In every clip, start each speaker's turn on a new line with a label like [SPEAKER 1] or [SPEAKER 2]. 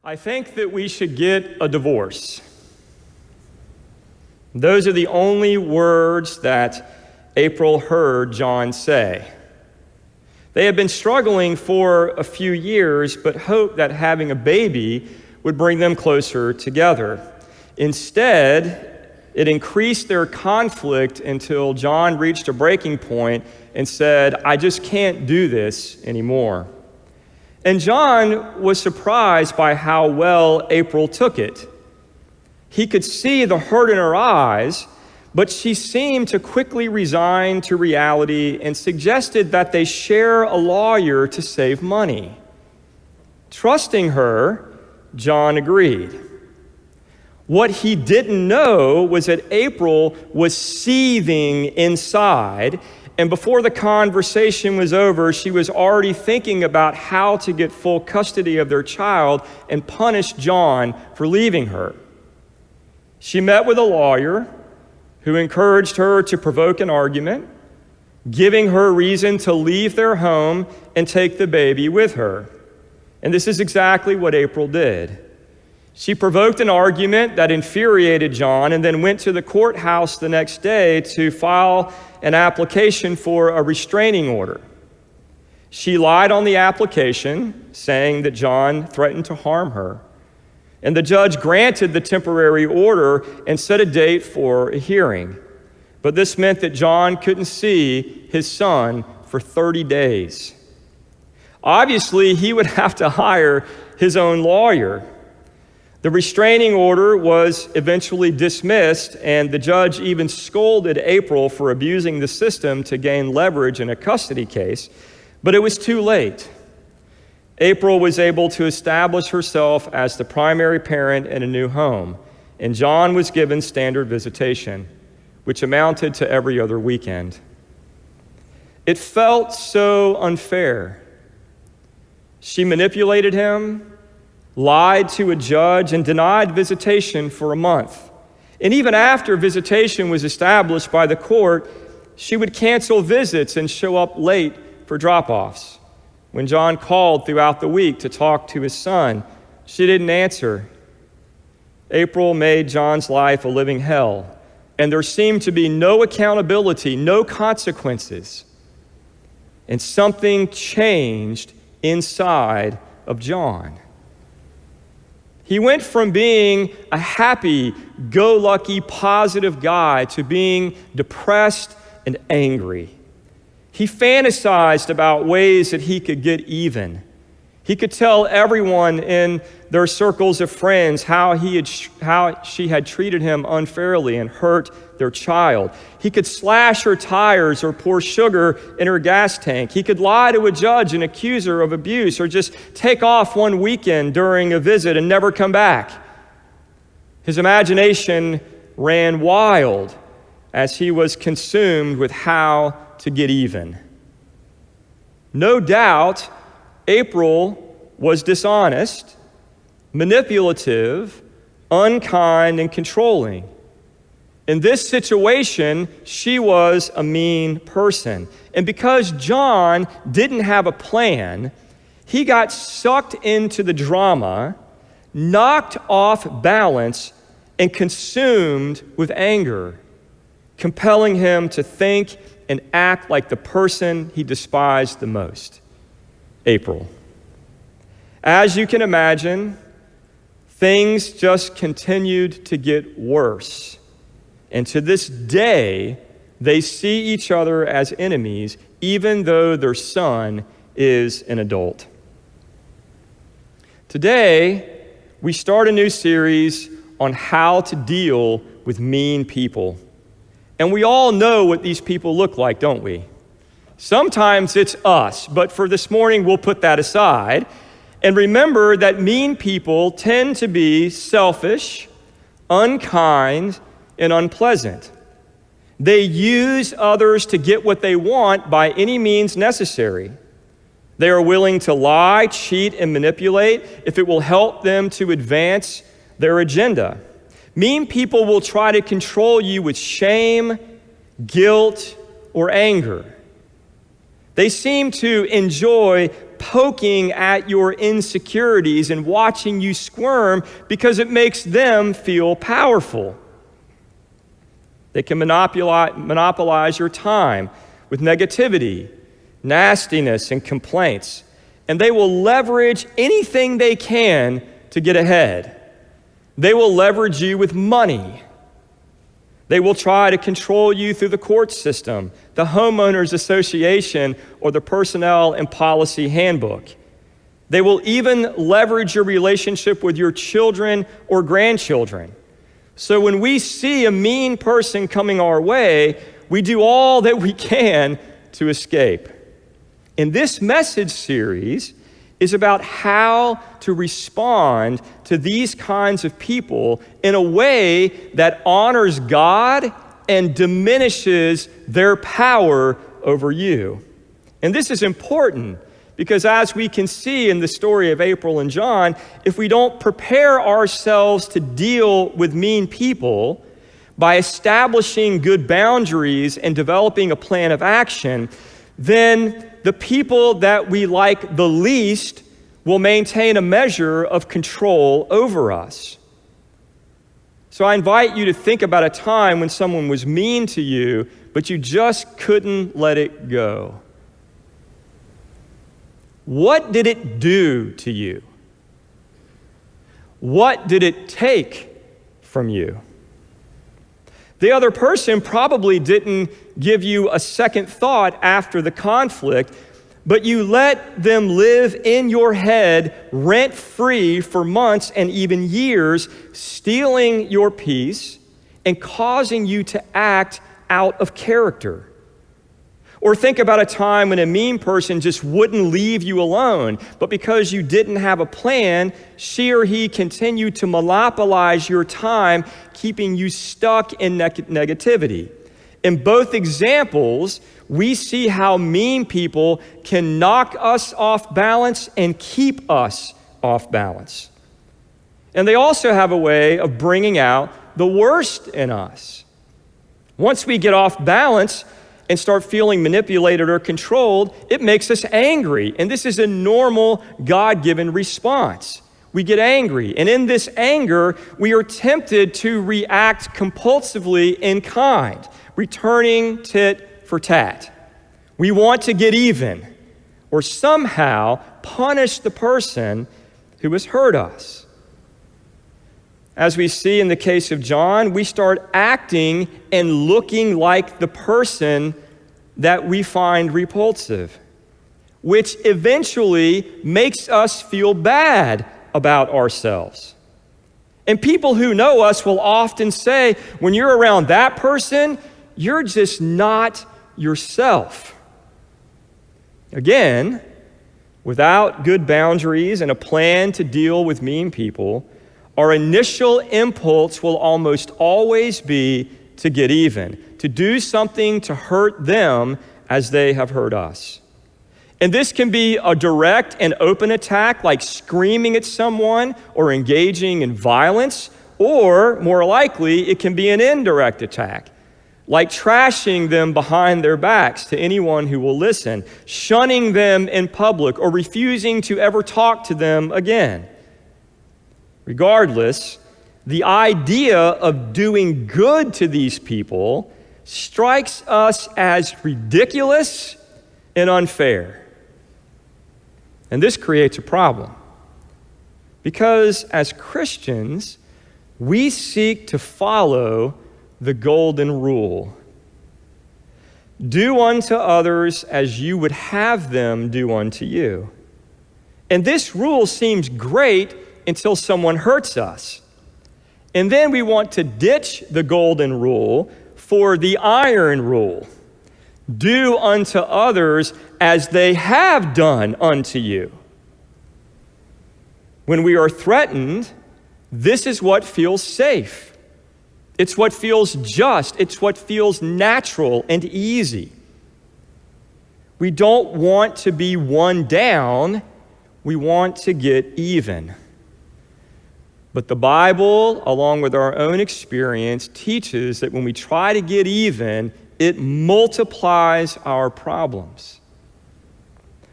[SPEAKER 1] I think that we should get a divorce. Those are the only words that April heard John say. They had been struggling for a few years, but hoped that having a baby would bring them closer together. Instead, it increased their conflict until John reached a breaking point and said, "I just can't do this anymore." And John was surprised by how well April took it. He could see the hurt in her eyes, but she seemed to quickly resign to reality and suggested that they share a lawyer to save money. Trusting her, John agreed. What he didn't know was that April was seething inside, and before the conversation was over, she was already thinking about how to get full custody of their child and punish John for leaving her. She met with a lawyer who encouraged her to provoke an argument, giving her reason to leave their home and take the baby with her. And this is exactly what April did. She provoked an argument that infuriated John and then went to the courthouse the next day to file an application for a restraining order. She lied on the application, saying that John threatened to harm her. And the judge granted the temporary order and set a date for a hearing. But this meant that John couldn't see his son for 30 days. Obviously, he would have to hire his own lawyer. The restraining order was eventually dismissed, and the judge even scolded April for abusing the system to gain leverage in a custody case, but it was too late. April was able to establish herself as the primary parent in a new home, and John was given standard visitation, which amounted to every other weekend. It felt so unfair. She manipulated him, lied to a judge, and denied visitation for a month. And even after visitation was established by the court, she would cancel visits and show up late for drop-offs. When John called throughout the week to talk to his son, she didn't answer. April made John's life a living hell, and there seemed to be no accountability, no consequences. And something changed inside of John. He went from being a happy-go-lucky, positive guy to being depressed and angry. He fantasized about ways that he could get even. He could tell everyone in their circles of friends how she had treated him unfairly and hurt their child. He could slash her tires or pour sugar in her gas tank. He could lie to a judge and accuse her of abuse, or just take off one weekend during a visit and never come back. His imagination ran wild as he was consumed with how to get even. No doubt, April was dishonest, manipulative, unkind, and controlling. In this situation, she was a mean person. And because John didn't have a plan, he got sucked into the drama, knocked off balance, and consumed with anger, compelling him to think and act like the person he despised the most, April. As you can imagine, things just continued to get worse. And to this day, they see each other as enemies, even though their son is an adult. Today, we start a new series on how to deal with mean people. And we all know what these people look like, don't we? Sometimes it's us, but for this morning, we'll put that aside. And remember that mean people tend to be selfish, unkind, and unpleasant. They use others to get what they want by any means necessary. They are willing to lie, cheat, and manipulate if it will help them to advance their agenda. Mean people will try to control you with shame, guilt, or anger. They seem to enjoy poking at your insecurities and watching you squirm because it makes them feel powerful. They can monopolize your time with negativity, nastiness, and complaints. And they will leverage anything they can to get ahead. They will leverage you with money. They will try to control you through the court system, the homeowners association, or the personnel and policy handbook. They will even leverage your relationship with your children or grandchildren. So when we see a mean person coming our way, we do all that we can to escape. And this message series is about how to respond to these kinds of people in a way that honors God and diminishes their power over you. And this is important because, as we can see in the story of April and John, if we don't prepare ourselves to deal with mean people by establishing good boundaries and developing a plan of action, then the people that we like the least will maintain a measure of control over us. So I invite you to think about a time when someone was mean to you, but you just couldn't let it go. What did it do to you? What did it take from you? The other person probably didn't give you a second thought after the conflict, but you let them live in your head rent-free for months and even years, stealing your peace and causing you to act out of character. Or think about a time when a mean person just wouldn't leave you alone, but because you didn't have a plan, she or he continued to monopolize your time, keeping you stuck in negativity. In both examples, we see how mean people can knock us off balance and keep us off balance. And they also have a way of bringing out the worst in us. Once we get off balance and start feeling manipulated or controlled, it makes us angry. And this is a normal God-given response. We get angry. And in this anger, we are tempted to react compulsively in kind, returning tit for tat. We want to get even or somehow punish the person who has hurt us. As we see in the case of John, we start acting and looking like the person that we find repulsive, which eventually makes us feel bad about ourselves. And people who know us will often say, when you're around that person, you're just not yourself. Again, without good boundaries and a plan to deal with mean people, our initial impulse will almost always be to get even, to do something to hurt them as they have hurt us. And this can be a direct and open attack, like screaming at someone or engaging in violence, or more likely, it can be an indirect attack, like trashing them behind their backs to anyone who will listen, shunning them in public, or refusing to ever talk to them again. Regardless, the idea of doing good to these people strikes us as ridiculous and unfair. And this creates a problem, because as Christians, we seek to follow the golden rule. Do unto others as you would have them do unto you. And this rule seems great until someone hurts us. And then we want to ditch the golden rule for the iron rule. Do unto others as they have done unto you. When we are threatened, this is what feels safe. It's what feels just. It's what feels natural and easy. We don't want to be one down. We want to get even. But the Bible, along with our own experience, teaches that when we try to get even, it multiplies our problems.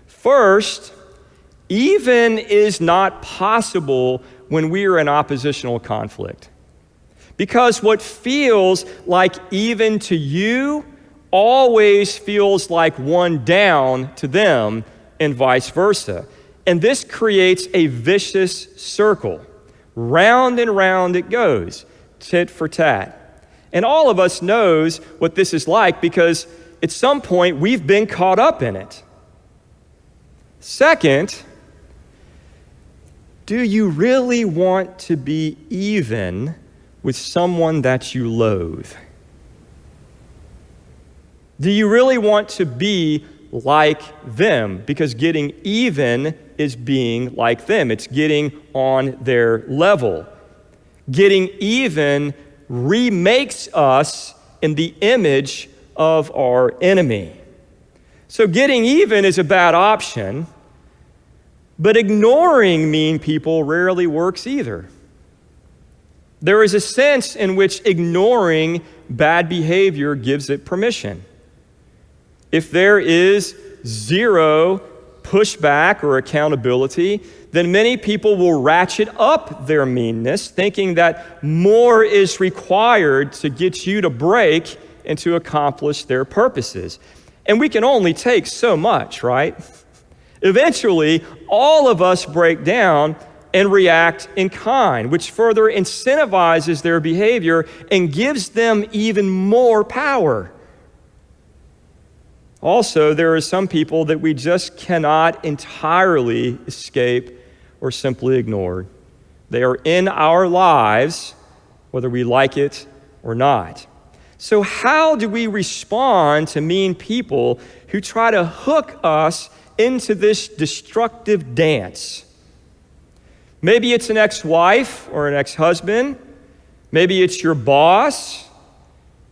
[SPEAKER 1] First, Even is not possible when we are in oppositional conflict. Because what feels like even to you always feels like one down to them, and vice versa. And this creates a vicious circle. Round and round it goes, tit for tat. And all of us knows what this is like because at some point we've been caught up in it. Second, do you really want to be even with someone that you loathe? Do you really want to be like them? Because getting even is being like them. It's getting on their level. Getting even remakes us in the image of our enemy. So getting even is a bad option, but ignoring mean people rarely works either. There is a sense in which ignoring bad behavior gives it permission. If there is zero pushback or accountability, then many people will ratchet up their meanness, thinking that more is required to get you to break and to accomplish their purposes. And we can only take so much, right? Eventually, all of us break down and react in kind, which further incentivizes their behavior and gives them even more power. Also, there are some people that we just cannot entirely escape or simply ignore. They are in our lives, whether we like it or not. So how do we respond to mean people who try to hook us into this destructive dance? Maybe it's an ex-wife or an ex-husband. Maybe it's your boss,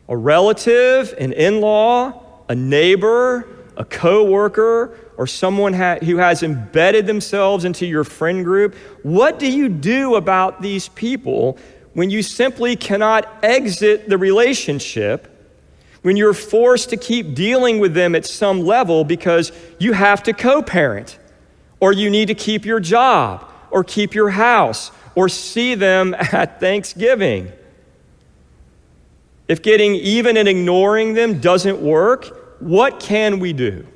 [SPEAKER 1] a relative, an in-law, a neighbor, a coworker, or someone who has embedded themselves into your friend group. What do you do about these people when you simply cannot exit the relationship, when you're forced to keep dealing with them at some level because you have to co-parent, or you need to keep your job, or keep your house, or see them at Thanksgiving? If getting even and ignoring them doesn't work, what can we do?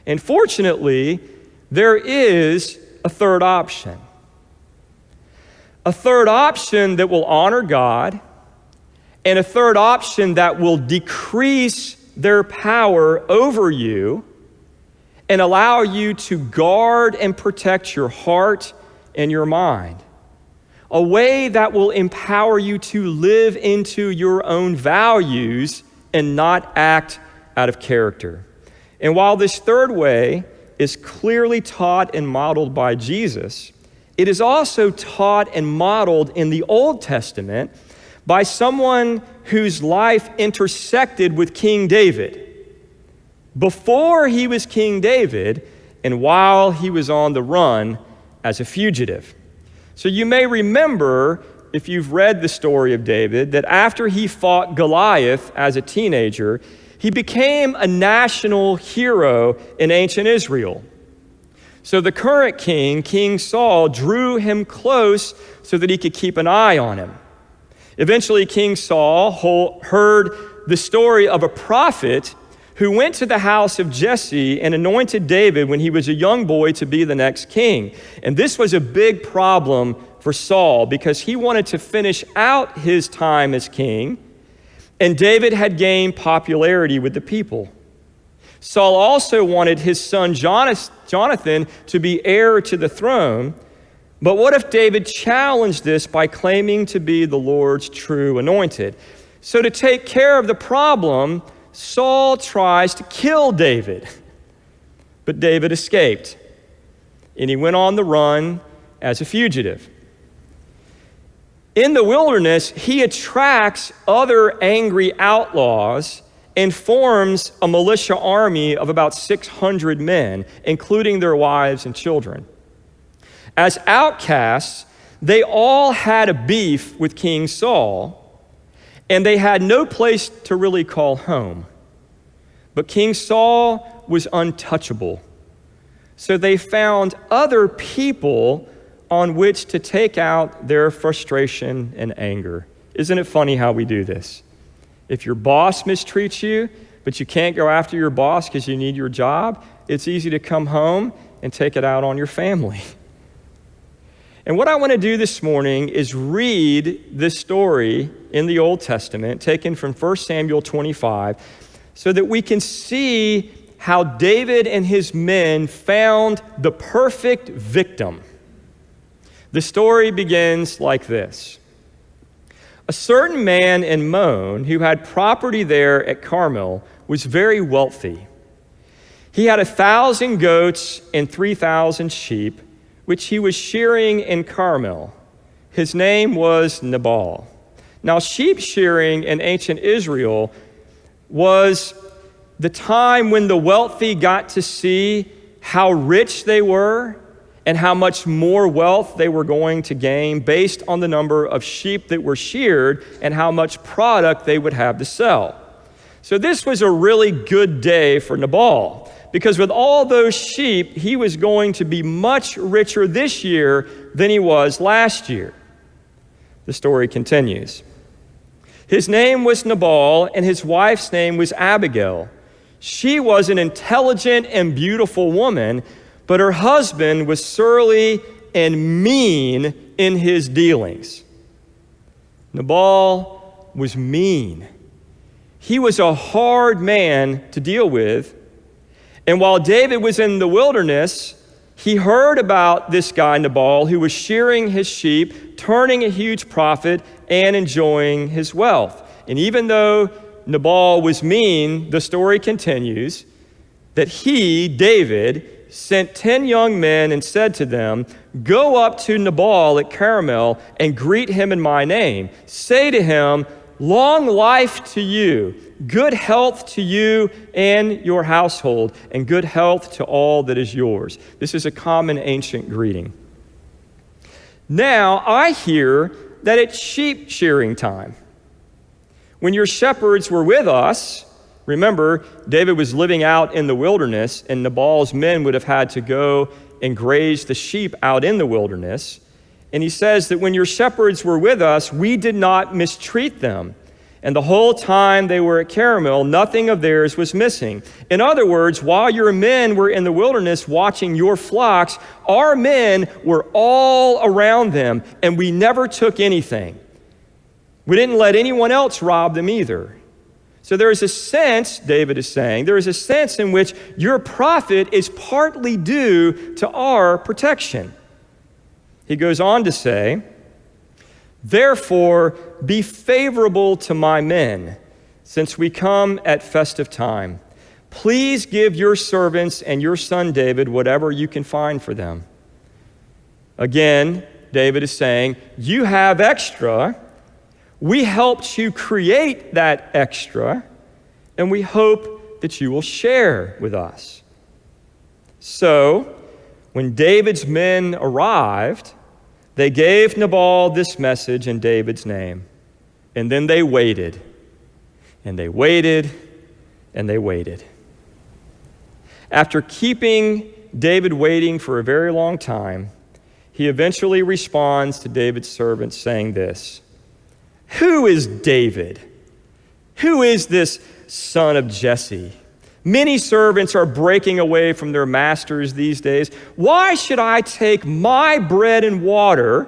[SPEAKER 1] And fortunately, there is a third option. A third option that will honor God, and a third option that will decrease their power over you and allow you to guard and protect your heart and your mind. A way that will empower you to live into your own values and not act out of character. And while this third way is clearly taught and modeled by Jesus, it is also taught and modeled in the Old Testament by someone whose life intersected with King David. Before he was King David, and while he was on the run as a fugitive. So you may remember, if you've read the story of David, that after he fought Goliath as a teenager, he became a national hero in ancient Israel. So the current king, King Saul, drew him close so that he could keep an eye on him. Eventually, King Saul heard the story of a prophet who went to the house of Jesse and anointed David when he was a young boy to be the next king. And this was a big problem for Saul because he wanted to finish out his time as king, and David had gained popularity with the people. Saul also wanted his son Jonathan to be heir to the throne, but what if David challenged this by claiming to be the Lord's true anointed? So to take care of the problem, Saul tries to kill David, but David escaped, and he went on the run as a fugitive. In the wilderness, he attracts other angry outlaws and forms a militia army of about 600 men, including their wives and children. As outcasts, they all had a beef with King Saul, and they had no place to really call home. But King Saul was untouchable. So they found other people on which to take out their frustration and anger. Isn't it funny how we do this? If your boss mistreats you, but you can't go after your boss because you need your job, it's easy to come home and take it out on your family. And what I want to do this morning is read this story in the Old Testament, taken from 1 Samuel 25, so that we can see how David and his men found the perfect victim. The story begins like this. A certain man in Moan who had property there at Carmel was very wealthy. He had 1,000 goats and 3,000 sheep, which he was shearing in Carmel. His name was Nabal. Now, sheep shearing in ancient Israel was the time when the wealthy got to see how rich they were and how much more wealth they were going to gain based on the number of sheep that were sheared and how much product they would have to sell. So this was a really good day for Nabal, because with all those sheep, he was going to be much richer this year than he was last year. The story continues. His name was Nabal, and his wife's name was Abigail. She was an intelligent and beautiful woman, but her husband was surly and mean in his dealings. Nabal was mean. He was a hard man to deal with. And while David was in the wilderness, he heard about this guy, Nabal, who was shearing his sheep, turning a huge profit, and enjoying his wealth. And even though Nabal was mean, the story continues that he, David, sent 10 young men and said to them, "Go up to Nabal at Carmel and greet him in my name. Say to him, 'Long life to you, good health to you and your household, and good health to all that is yours.'" This is a common ancient greeting. Now, I hear that it's sheep shearing time. When your shepherds were with us, remember, David was living out in the wilderness, and Nabal's men would have had to go and graze the sheep out in the wilderness. And he says that when your shepherds were with us, we did not mistreat them. And the whole time they were at Carmel, nothing of theirs was missing. In other words, while your men were in the wilderness watching your flocks, our men were all around them, and we never took anything. We didn't let anyone else rob them either. So there is a sense, David is saying, there is a sense in which your profit is partly due to our protection. He goes on to say, "Therefore, be favorable to my men, since we come at festive time. Please give your servants and your son David whatever you can find for them." Again, David is saying, you have extra. We helped you create that extra, and we hope that you will share with us. So, when David's men arrived, they gave Nabal this message in David's name. And then they waited, and they waited, and they waited. After keeping David waiting for a very long time, he eventually responds to David's servants saying this, "Who is David? Who is this son of Jesse? Many servants are breaking away from their masters these days. Why should I take my bread and water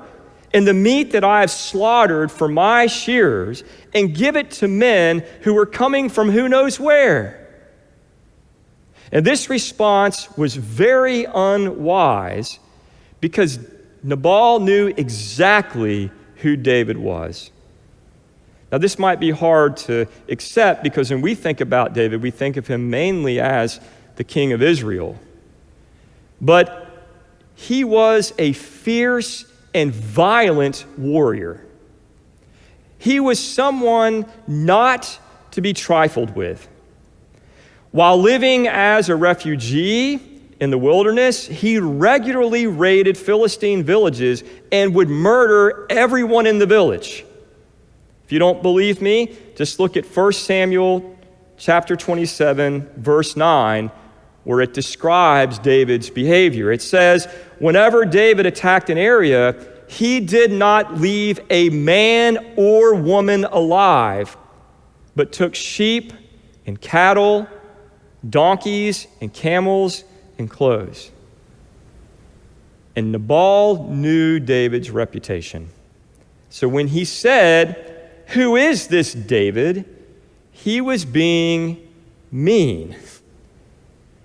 [SPEAKER 1] and the meat that I have slaughtered for my shearers and give it to men who are coming from who knows where?" And this response was very unwise because Nabal knew exactly who David was. Now, this might be hard to accept because when we think about David, we think of him mainly as the king of Israel. But he was a fierce and violent warrior. He was someone not to be trifled with. While living as a refugee in the wilderness, he regularly raided Philistine villages and would murder everyone in the village. If you don't believe me, just look at 1 Samuel chapter 27, verse 9, where it describes David's behavior. It says, whenever David attacked an area, he did not leave a man or woman alive, but took sheep and cattle, donkeys and camels and clothes. And Nabal knew David's reputation. So when he said, "Who is this David?" he was being mean.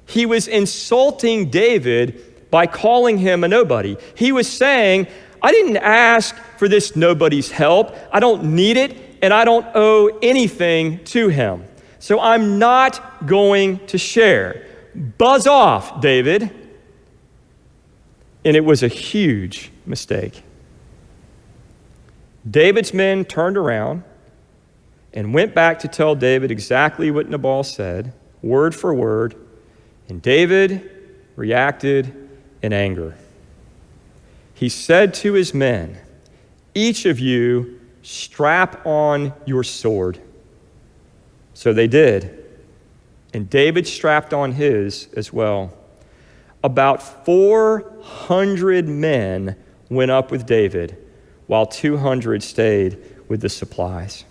[SPEAKER 1] He was insulting David by calling him a nobody. He was saying, I didn't ask for this nobody's help. I don't need it, and I don't owe anything to him. So I'm not going to share. Buzz off, David. And it was a huge mistake. David's men turned around and went back to tell David exactly what Nabal said, word for word, and David reacted in anger. He said to his men, "Each of you strap on your sword." So they did, and David strapped on his as well. About 400 men went up with David, while 200 stayed with the supplies.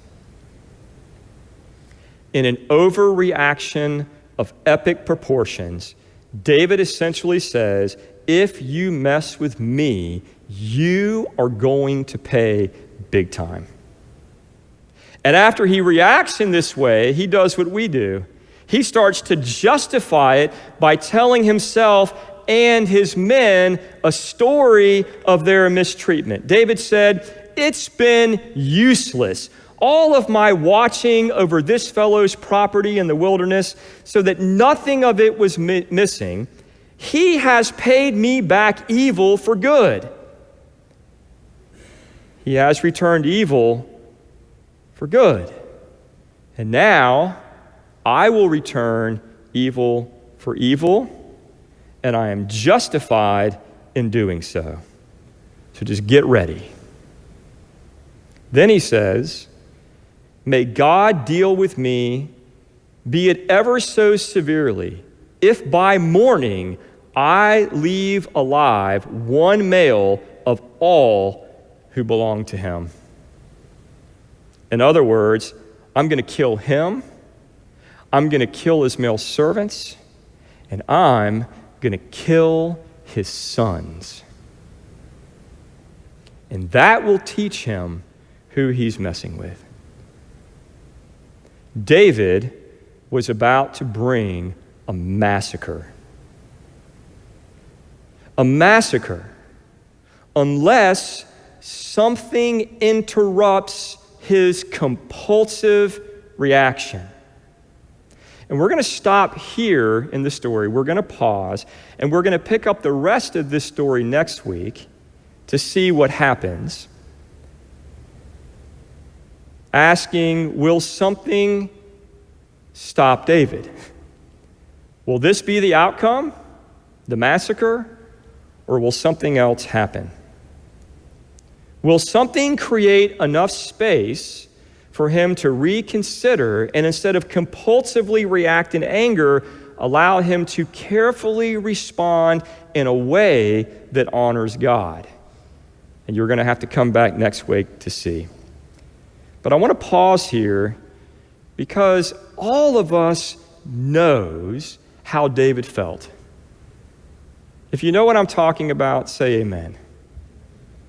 [SPEAKER 1] In an overreaction of epic proportions, David essentially says, if you mess with me, you are going to pay big time. And after he reacts in this way, he does what we do. He starts to justify it by telling himself and his men a story of their mistreatment. David said, "It's been useless. All of my watching over this fellow's property in the wilderness so that nothing of it was missing. He has paid me back evil for good. He has returned evil for good. And now I will return evil for evil, and I am justified in doing so." So just get ready. Then he says, "May God deal with me, be it ever so severely, if by morning I leave alive one male of all who belong to him." In other words, I'm going to kill him, I'm going to kill his male servants, and I'm going to kill his sons. And that will teach him who he's messing with. David was about to bring a massacre. A massacre, unless something interrupts his compulsive reaction. And we're going to stop here in the story. We're going to pause, and we're going to pick up the rest of this story next week to see what happens. Asking, will something stop David? Will this be the outcome, the massacre, or will something else happen? Will something create enough space for him to reconsider and instead of compulsively react in anger, allow him to carefully respond in a way that honors God? And you're going to have to come back next week to see. But I want to pause here because all of us knows how David felt. If you know what I'm talking about, say amen.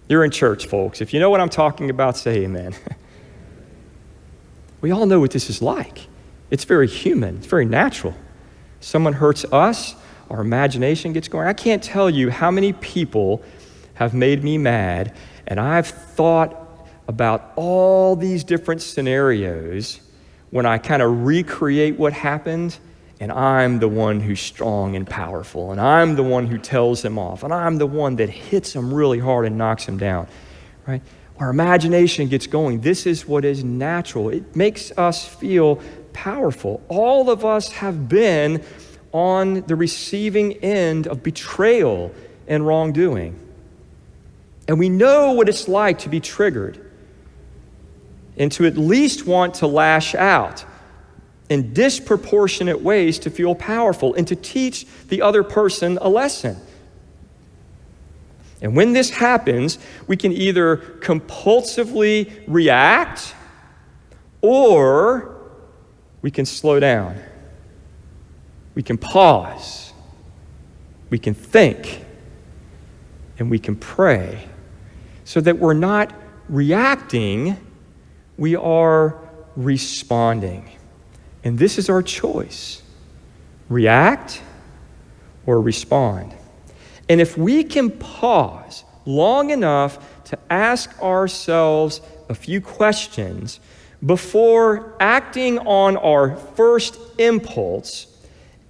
[SPEAKER 1] You're in church, folks. If you know what I'm talking about, say amen. We all know what this is like. It's very human. It's very natural. Someone hurts us, our imagination gets going. I can't tell you how many people have made me mad, and I've thought about all these different scenarios when I kind of recreate what happened, and I'm the one who's strong and powerful, and I'm the one who tells them off, and I'm the one that hits them really hard and knocks them down, right? Our imagination gets going. This is what is natural. It makes us feel powerful. All of us have been on the receiving end of betrayal and wrongdoing. And we know what it's like to be triggered and to at least want to lash out. in disproportionate ways to feel powerful and to teach the other person a lesson. And when this happens, we can either compulsively react or we can slow down. We can pause. We can think. And we can pray so that we're not reacting, we are responding. And this is our choice. React or respond. And if we can pause long enough to ask ourselves a few questions before acting on our first impulse,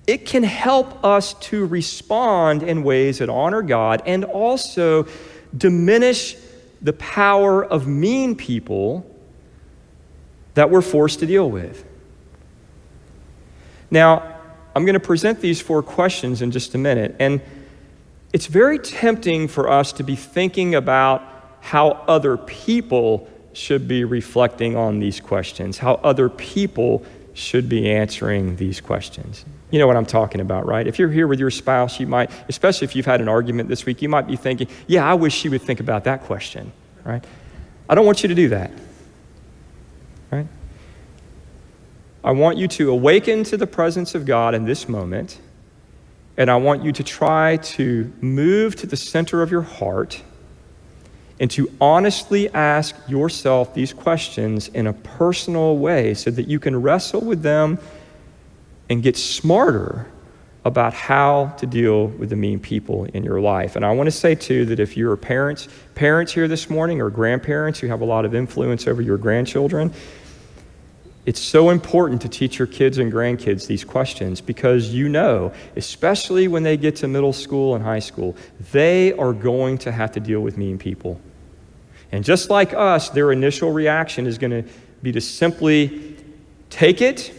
[SPEAKER 1] it can help us to respond in ways that honor God and also diminish the power of mean people that we're forced to deal with. Now, I'm going to present these 4 questions in just a minute, and it's very tempting for us to be thinking about how other people should be reflecting on these questions, how other people should be answering these questions. You know what I'm talking about, right? If you're here with your spouse, you might, especially if you've had an argument this week, you might be thinking, yeah, I wish she would think about that question, right? I don't want you to do that, right? I want you to awaken to the presence of God in this moment, and I want you to try to move to the center of your heart and to honestly ask yourself these questions in a personal way so that you can wrestle with them and get smarter about how to deal with the mean people in your life. And I want to say, too, that if you're parents here this morning or grandparents who have a lot of influence over your grandchildren, it's so important to teach your kids and grandkids these questions because you know, especially when they get to middle school and high school, they are going to have to deal with mean people. And just like us, their initial reaction is going to be to simply take it,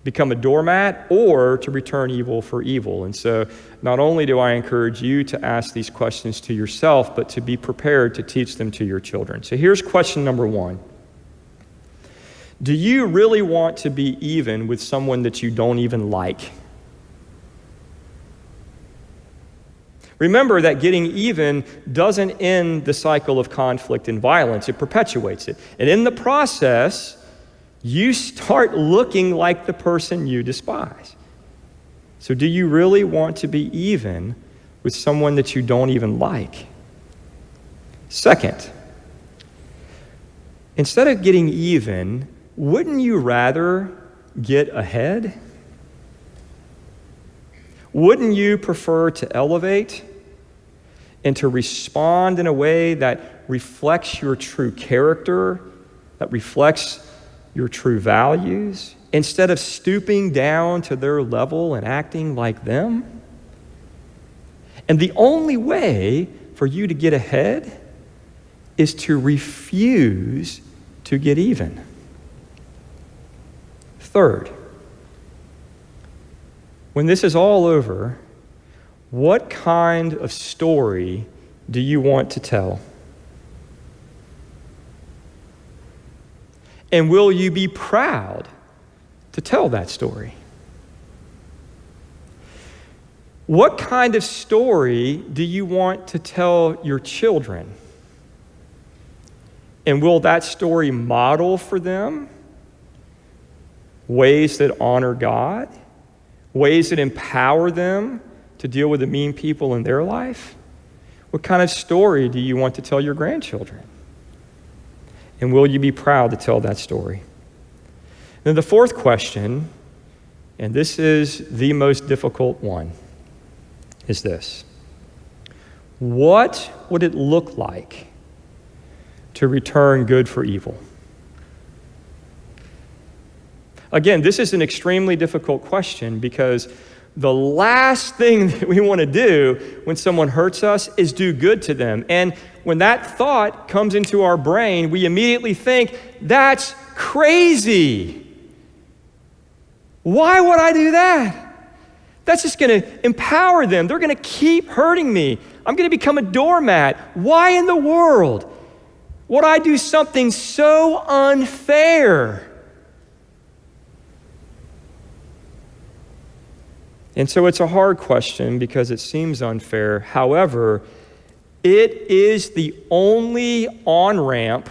[SPEAKER 1] become a doormat, or to return evil for evil. And so not only do I encourage you to ask these questions to yourself, but to be prepared to teach them to your children. So here's question number 1. Do you really want to be even with someone that you don't even like? Remember that getting even doesn't end the cycle of conflict and violence. It perpetuates it. And in the process, you start looking like the person you despise. So do you really want to be even with someone that you don't even like? Second, instead of getting even, wouldn't you rather get ahead? Wouldn't you prefer to elevate and to respond in a way that reflects your true character, that reflects your true values, instead of stooping down to their level and acting like them? And the only way for you to get ahead is to refuse to get even. Third, when this is all over, what kind of story do you want to tell? And will you be proud to tell that story? What kind of story do you want to tell your children? And will that story model for them ways that honor God, ways that empower them to deal with the mean people in their life? What kind of story do you want to tell your grandchildren? And will you be proud to tell that story? Then the fourth question, and this is the most difficult one, is this: what would it look like to return good for evil? Again, this is an extremely difficult question because the last thing that we want to do when someone hurts us is do good to them. And when that thought comes into our brain, we immediately think, that's crazy. Why would I do that? That's just going to empower them. They're going to keep hurting me. I'm going to become a doormat. Why in the world would I do something so unfair? And so it's a hard question because it seems unfair. However, it is the only on-ramp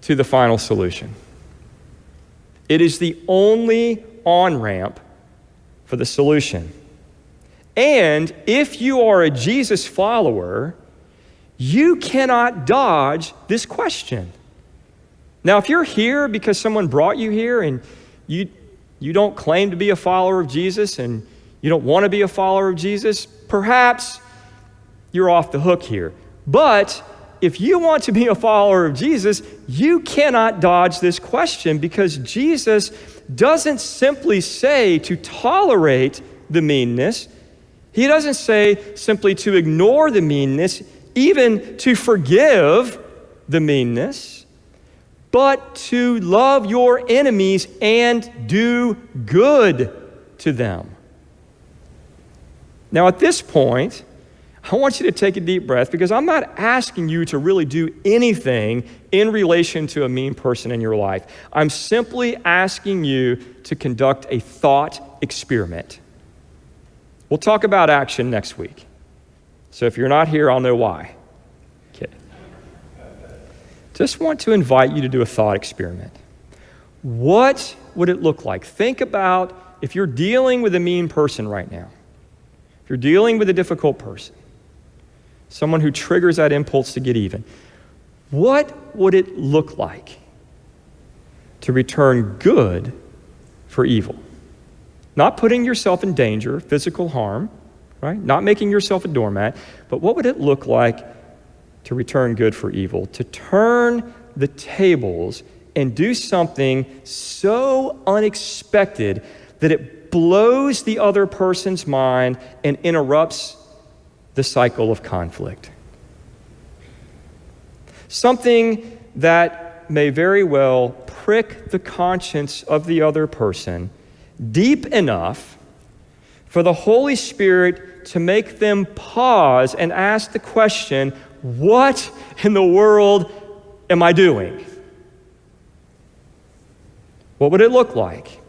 [SPEAKER 1] to the final solution. It is the only on-ramp for the solution. And if you are a Jesus follower, you cannot dodge this question. Now, if you're here because someone brought you here and you don't claim to be a follower of Jesus and you don't want to be a follower of Jesus, perhaps you're off the hook here. But if you want to be a follower of Jesus, you cannot dodge this question because Jesus doesn't simply say to tolerate the meanness. He doesn't say simply to ignore the meanness, even to forgive the meanness, but to love your enemies and do good to them. Now, at this point, I want you to take a deep breath because I'm not asking you to really do anything in relation to a mean person in your life. I'm simply asking you to conduct a thought experiment. We'll talk about action next week. So if you're not here, I'll know why. Okay. Just want to invite you to do a thought experiment. What would it look like? Think about if you're dealing with a mean person right now. If you're dealing with a difficult person, someone who triggers that impulse to get even, what would it look like to return good for evil? Not putting yourself in danger, physical harm, right? Not making yourself a doormat, but what would it look like to return good for evil? To turn the tables and do something so unexpected that it blows the other person's mind and interrupts the cycle of conflict. Something that may very well prick the conscience of the other person deep enough for the Holy Spirit to make them pause and ask the question, what in the world am I doing? What would it look like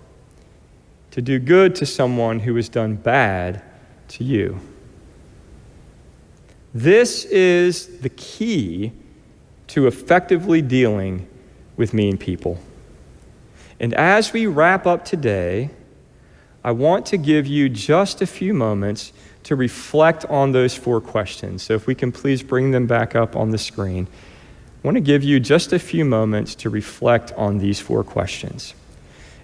[SPEAKER 1] to do good to someone who has done bad to you? This is the key to effectively dealing with mean people. And as we wrap up today, I want to give you just a few moments to reflect on those 4 questions. So if we can please bring them back up on the screen. I want to give you just a few moments to reflect on these 4 questions.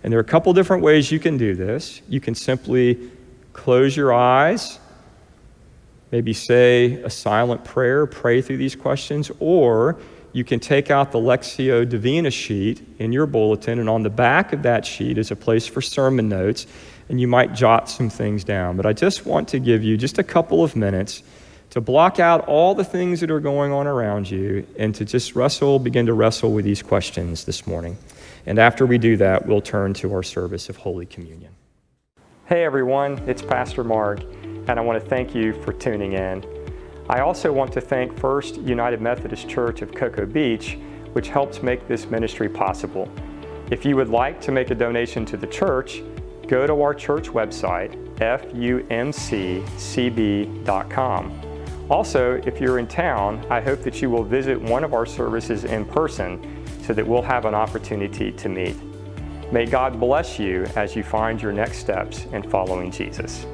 [SPEAKER 1] And there are a couple different ways you can do this. You can simply close your eyes, maybe say a silent prayer, pray through these questions, or you can take out the Lectio Divina sheet in your bulletin, and on the back of that sheet is a place for sermon notes, and you might jot some things down. But I just want to give you just a couple of minutes to block out all the things that are going on around you and to just begin to wrestle with these questions this morning. And after we do that, we'll turn to our service of Holy Communion. Hey everyone, it's Pastor Mark, and I want to thank you for tuning in. I also want to thank First United Methodist Church of Cocoa Beach, which helps make this ministry possible. If you would like to make a donation to the church, go to our church website, fumccb.com. Also, if you're in town, I hope that you will visit one of our services in person so that we'll have an opportunity to meet. May God bless you as you find your next steps in following Jesus.